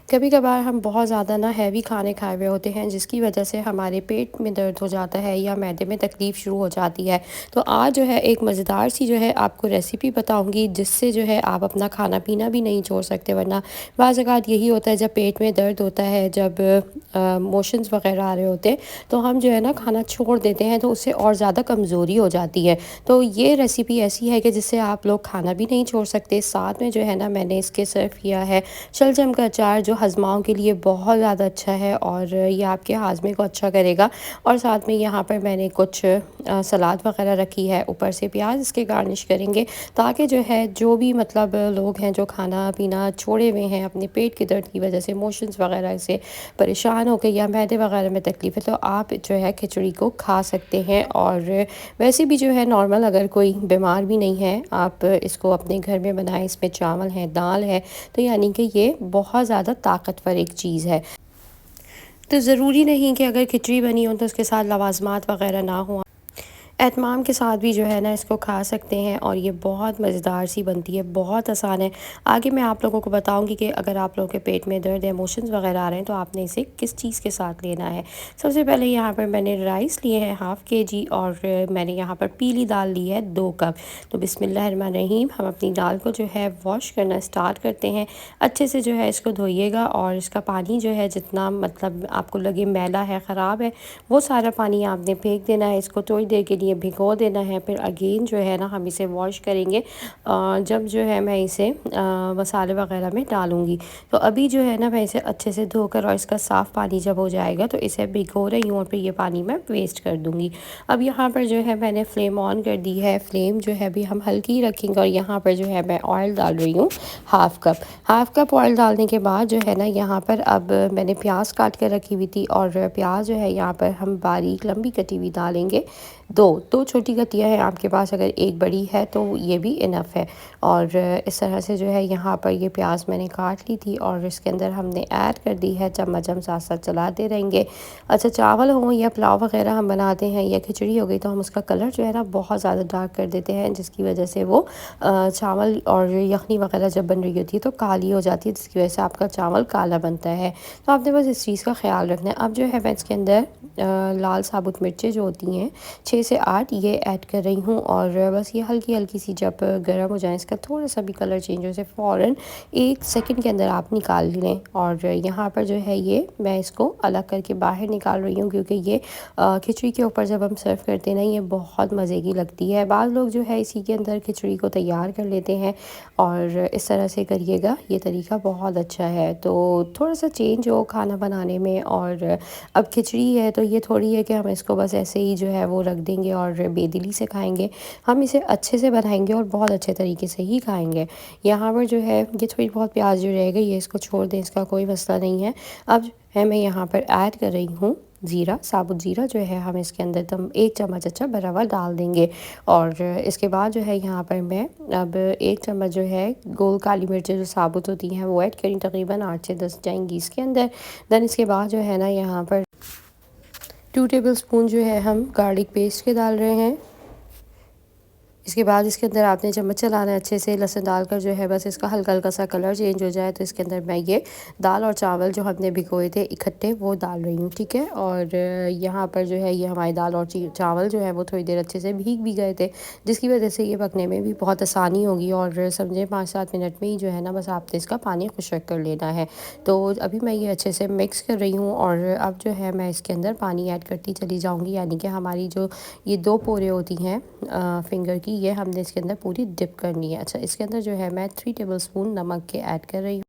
कभी कभार हम बहुत ज़्यादा ना हैवी खाने खाए हुए होते हैं जिसकी वजह से हमारे पेट में दर्द हो जाता है या मैदे में तकलीफ़ शुरू हो जाती है। तो आज जो है एक मज़ेदार सी जो है आपको रेसिपी बताऊंगी जिससे जो है आप अपना खाना पीना भी नहीं छोड़ सकते, वरना बाज़ औक़ात यही होता है जब पेट में दर्द होता है, जब मोशंस वग़ैरह आ रहे होते हैं तो हम जो है ना खाना छोड़ देते हैं, तो उससे और ज़्यादा कमज़ोरी हो जाती है। तो ये रेसिपी ऐसी है कि जिससे आप लोग खाना भी नहीं छोड़ सकते। साथ में जो है ना मैंने इसके सर्व किया है शलजम का अचार, जो हज़माओं के लिए बहुत ज़्यादा अच्छा है और ये आपके हाज़मे को अच्छा करेगा। और साथ में यहाँ पर मैंने कुछ सलाद वग़ैरह रखी है, ऊपर से प्याज इसके गार्निश करेंगे, ताकि जो है जो भी मतलब लोग हैं जो खाना पीना छोड़े हुए हैं अपने पेट के दर्द की वजह से, मोशंस वग़ैरह से परेशान होकर या मैदे वग़ैरह में तकलीफ़ है, तो आप जो है खिचड़ी को खा सकते हैं। और वैसे भी जो है नॉर्मल अगर कोई बीमार भी नहीं है, आप इसको अपने घर में बनाएं। इसमें चावल है, दाल है, तो यानी कि ये बहुत ज़्यादा ताकतवर एक चीज़ है। तो ज़रूरी नहीं कि अगर खिचड़ी बनी हो तो उसके साथ लवाज़मात वग़ैरह ना हो, एहतमाम के साथ भी जो है ना इसको खा सकते हैं। और ये बहुत मज़ेदार सी बनती है, बहुत आसान है। आगे मैं आप लोगों को बताऊंगी कि अगर आप लोगों के पेट में दर्द या मोशंस वग़ैरह आ रहे हैं तो आपने इसे किस चीज़ के साथ लेना है। सबसे पहले यहाँ पर मैंने राइस लिए हैं हाफ़ kg, और मैंने यहाँ पर पीली दाल ली है 2 कप। तो बिस्मिल्लाहिर्रहमानिर्रहीम, हम अपनी दाल को जो है वॉश करना स्टार्ट करते हैं। अच्छे से जो है इसको धोइएगा और इसका पानी जो है जितना मतलब आपको लगे मैला है, ख़राब है, वो सारा पानी आपने फेंक देना है। इसको थोड़ी देर के लिए भिगो देना है, फिर अगेन जो है ना हम इसे वॉश करेंगे जब जो है मैं इसे मसाले वगैरह में डालूँगी। तो अभी जो है ना मैं इसे अच्छे से धोकर और इसका साफ़ पानी जब हो जाएगा तो इसे भिगो रही हूँ और फिर ये पानी मैं वेस्ट कर दूँगी। अब यहाँ पर जो है मैंने फ्लेम ऑन कर दी है, फ्लेम जो है अभी हम हल्की रखेंगे। और यहाँ पर जो है मैं ऑयल डाल रही हूँ हाफ़ कप ऑयल डालने के बाद जो है ना यहाँ पर अब मैंने प्याज काट कर रखी हुई थी, और प्याज जो है यहाँ पर हम बारीक लंबी कटी हुई डालेंगे। दो छोटी कटियाँ हैं आपके पास, अगर एक बड़ी है तो ये भी इनफ है। और इस तरह से जो है यहाँ पर ये प्याज मैंने काट ली थी और इसके अंदर हमने ऐड कर दी है। चम्मच हम साथ साथ चलाते रहेंगे। अच्छा, चावल हो या पुलाव वगैरह हम बनाते हैं या खिचड़ी हो गई तो हम उसका कलर जो है ना बहुत ज़्यादा डार्क कर देते हैं, जिसकी वजह से वो चावल और यखनी वगैरह जब बन रही होती है तो काली हो जाती है, जिसकी वजह से आपका चावल काला बनता है। तो आपने बस इस चीज़ का ख्याल रखना है। अब जो है मैं इसके अंदर लाल साबुत मिर्चें जो होती हैं 6 से 8 ये ऐड कर रही हूँ। और बस ये हल्की हल्की सी जब गर्म हो जाए, इसका थोड़ा सा भी कलर चेंज हो जाए, फ़ौरन 1 सेकंड के अंदर आप निकाल लें। और यहाँ पर जो है ये मैं इसको अलग करके बाहर निकाल रही हूँ, क्योंकि ये खिचड़ी के ऊपर जब हम सर्व करते हैं ना ये बहुत मज़े की लगती है। बाज़ लोग जो है इसी के अंदर खिचड़ी को तैयार कर लेते हैं, और इस तरह से करिएगा, ये तरीका बहुत अच्छा है। तो थोड़ा सा चेंज हो खाना बनाने में। और अब खिचड़ी है तो ये थोड़ी है कि हम इसको बस ऐसे ही जो है वो रख देंगे और बेदिली से खाएंगे। हम इसे अच्छे से बनाएंगे और बहुत अच्छे तरीके से ही खाएंगे। यहाँ पर जो है ये थोड़ी बहुत प्याज जो रहेगा ये इसको छोड़ दें, इसका कोई मसला नहीं है। अब है मैं यहाँ पर ऐड कर रही हूँ ज़ीरा, साबुत ज़ीरा जो है हम इसके अंदर दम 1 चम्मच अच्छा भरा हुआ डाल देंगे। और इसके बाद जो है यहाँ पर मैं अब 1 चम्मच जो है गोल काली मिर्चें जो साबुत होती हैं वो ऐड करी, तकरीबन 8 से 10 जाएंगी इसके अंदर। देन इसके बाद जो है ना यहाँ पर 2 टेबलस्पून जो है हम गार्लिक पेस्ट के डाल रहे हैं। इसके बाद इसके अंदर आपने चम्मच चलाना है अच्छे से, लहसुन डालकर जो है बस इसका हल्का हल्का सा कलर चेंज हो जाए तो इसके अंदर मैं ये दाल और चावल जो हमने भिगोए थे इकट्ठे वो डाल रही हूँ, ठीक है। और यहाँ पर जो है ये हमारी दाल और चावल जो है वो थोड़ी देर अच्छे से भीग भी गए थे, जिसकी वजह से ये पकने में भी बहुत आसानी होगी। और समझे 5-7 मिनट में ही जो है ना बस आपने इसका पानी खुश्क कर लेना है। तो अभी मैं ये अच्छे से मिक्स कर रही हूँ, और अब जो है मैं इसके अंदर पानी ऐड करती चली जाऊँगी, यानी कि हमारी जो ये 2 पोरे होती हैं फिंगर की, ये हमने इसके अंदर पूरी डिप करनी है। अच्छा, इसके अंदर जो है मैं 3 टेबलस्पून नमक के ऐड कर रही हूँ।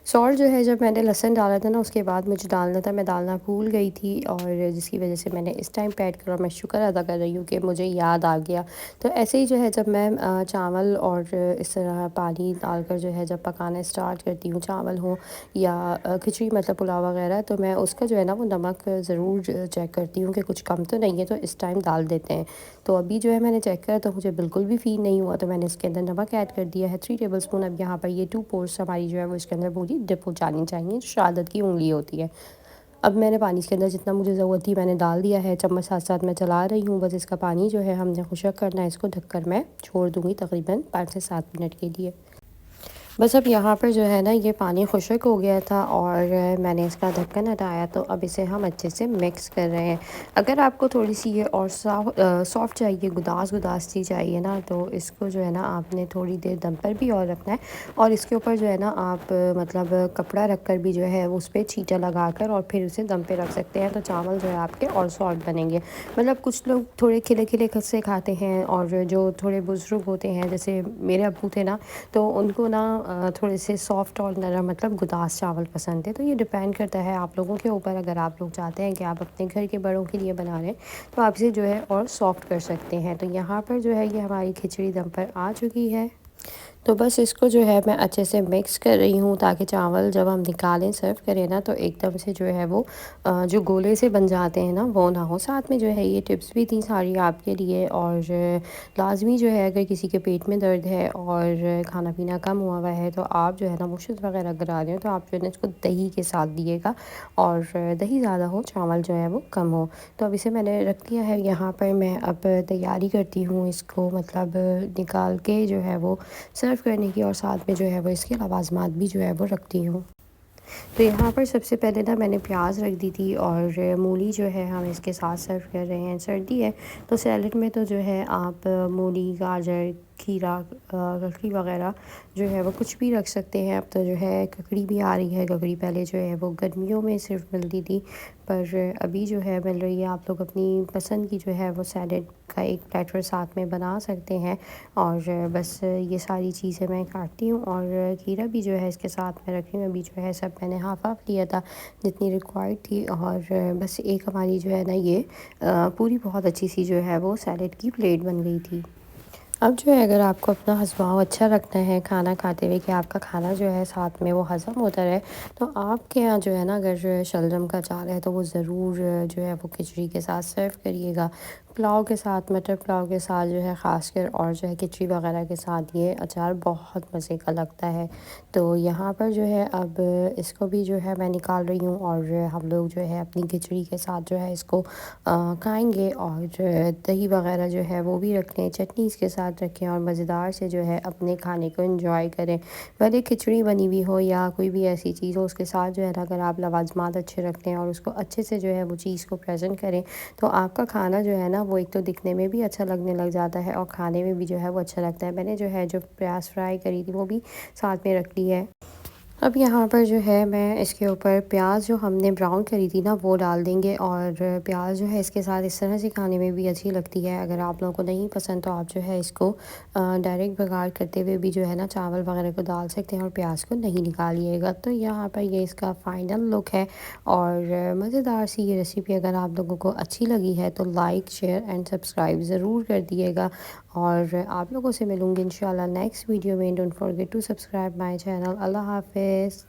सॉल्ट जो है जब मैंने लहसुन डाला था ना उसके बाद मुझे डालना था, मैं डालना भूल गई थी, और जिसकी वजह से मैंने इस टाइम पे ऐड करा। मैं शुक्र अदा कर रही हूँ कि मुझे याद आ गया। तो ऐसे ही जो है जब मैं चावल और इस तरह पानी डालकर जो है जब पकाना स्टार्ट करती हूँ, चावल हो या खिचड़ी मतलब पुलाव वगैरह, तो मैं उसका जो है ना वो नमक ज़रूर चेक करती हूँ कि कुछ कम तो नहीं है, तो इस टाइम डाल देते हैं। तो अभी जो है मैंने चेक करा तो मुझे बिल्कुल भी फ़ील नहीं हुआ, तो मैंने इसके अंदर नमक ऐड कर दिया है 3 टेबलस्पून। अब यहाँ पर ये 2 पोर्स हमारी जो है वो इसके अंदर पूरी डिप हो जानी चाहिए, जो शहादत की उंगली होती है। अब मैंने पानी इसके अंदर जितना मुझे ज़रूरत थी मैंने डाल दिया है, चम्मच साथ साथ मैं चला रही हूँ। बस इसका पानी जो है हमने खुश्क करना है, इसको ढककर मैं छोड़ दूँगी तकरीबन 5 से 7 मिनट के लिए। बस अब यहाँ पर जो है ना ये पानी खुश्क हो गया था और मैंने इसका ढक्कन हटाया, तो अब इसे हम अच्छे से मिक्स कर रहे हैं। अगर आपको थोड़ी सी ये और सॉफ्ट चाहिए, गुदास गुदास सी चाहिए ना, तो इसको जो है ना आपने थोड़ी देर दम पर भी और रखना है और इसके ऊपर जो है ना आप मतलब कपड़ा रख कर भी जो है उस पर छींटा लगा कर और फिर उसे दम पे रख सकते हैं, तो चावल जो है आपके और सॉफ्ट बनेंगे। मतलब कुछ लोग थोड़े खिले खिले से खाते हैं और जो थोड़े बुज़ुर्ग होते हैं जैसे मेरे अब्बू थे ना, तो उनको ना थोड़े से सॉफ्ट और नरम मतलब गुदास चावल पसंद है। तो ये डिपेंड करता है आप लोगों के ऊपर। अगर आप लोग चाहते हैं कि आप अपने घर के बड़ों के लिए बना रहे हैं तो आप इसे जो है और सॉफ्ट कर सकते हैं। तो यहाँ पर जो है ये हमारी खिचड़ी दम पर आ चुकी है। तो बस इसको जो है मैं अच्छे से मिक्स कर रही हूँ ताकि चावल जब हम निकालें सर्व करें ना, तो एकदम से जो है वो जो गोले से बन जाते हैं ना, वो ना हो। साथ में जो है ये टिप्स भी थी सारी आपके लिए। और लाजमी जो है अगर किसी के पेट में दर्द है और खाना पीना कम हुआ हुआ है, तो आप जो है ना मुश्किल वगैरह अगर आ रहे हो तो आप जो है ना इसको दही के साथ दिएगा, और दही ज़्यादा हो, चावल जो है वो कम हो। तो अब इसे मैंने रख लिया है यहाँ पर। मैं अब तैयारी करती हूँ इसको मतलब निकाल के जो है वो सर्व करने की, और साथ में जो है वो इसके लवाज़मात भी जो है वो रखती हूँ। तो यहाँ पर सबसे पहले ना मैंने प्याज रख दी थी और मूली जो है हम इसके साथ सर्व कर रहे हैं। सर्दी है तो सैलेड में तो जो है आप मूली, गाजर, खीरा, ककड़ी वगैरह जो है वो कुछ भी रख सकते हैं। अब तो जो है ककड़ी भी आ रही है। ककड़ी पहले जो है वो गर्मियों में सिर्फ मिलती थी, पर अभी जो है मिल रही है। आप लोग अपनी पसंद की जो है वो सैलेड का एक प्लेटर साथ में बना सकते हैं। और बस ये सारी चीज़ें मैं काटती हूँ और खीरा भी जो है इसके साथ में रखी हूँ। अभी जो है सब मैंने हाफ़ हाफ़ लिया था जितनी रिक्वायर्ड थी, और बस एक हमारी जो है ना ये पूरी बहुत अच्छी सी जो है वो सैलेड की प्लेट बन गई थी। अब जो है अगर आपको अपना हज़्म अच्छा रखना है खाना खाते हुए कि आपका खाना जो है साथ में वो हज़म होता रहे, तो आपके यहाँ जो है ना अगर शलजम का अचार है तो वो ज़रूर जो है वो खिचड़ी के साथ सर्व करिएगा। पुलाव के साथ, मटर पुलाव के साथ जो है ख़ासकर, और जो है खिचड़ी वगैरह के साथ ये अचार बहुत मज़े का लगता है। तो यहाँ पर जो है अब इसको भी जो है मैं निकाल रही हूँ, और हम लोग जो है अपनी खिचड़ी के साथ जो है इसको खाएँगे। और दही वगैरह जो है वो भी रख लें, चटनी इसके साथ रखें और मज़ेदार से जो है अपने खाने को एंजॉय करें। भले खिचड़ी बनी हुई हो या कोई भी ऐसी चीज़ हो, उसके साथ जो है ना अगर आप लवाजमात अच्छे रख लें और उसको अच्छे से जो है वो चीज़ को प्रेज़ेंट करें, तो आपका खाना जो है ना वो एक तो दिखने में भी अच्छा लगने लग जाता है और खाने में भी जो है वो अच्छा लगता है। मैंने जो है जो प्याज फ्राई करी थी वो भी साथ में रख ली है। अब यहाँ पर जो है मैं इसके ऊपर प्याज जो हमने ब्राउन करी थी ना वो डाल देंगे, और प्याज जो है इसके साथ इस तरह से खाने में भी अच्छी लगती है। अगर आप लोगों को नहीं पसंद तो आप जो है इसको डायरेक्ट बघार करते हुए भी जो है ना चावल वगैरह को डाल सकते हैं और प्याज को नहीं निकालिएगा। तो यहाँ पर ये इसका फ़ाइनल लुक है। और मज़ेदार सी ये रेसिपी अगर आप लोगों को अच्छी लगी है तो लाइक, शेयर एंड सब्सक्राइब ज़रूर कर दिएगा। और आप लोगों से मिलूँगी इंशाल्लाह नेक्स्ट वीडियो में। Don't forget to subscribe my channel. अल्लाह हाफ़िज़।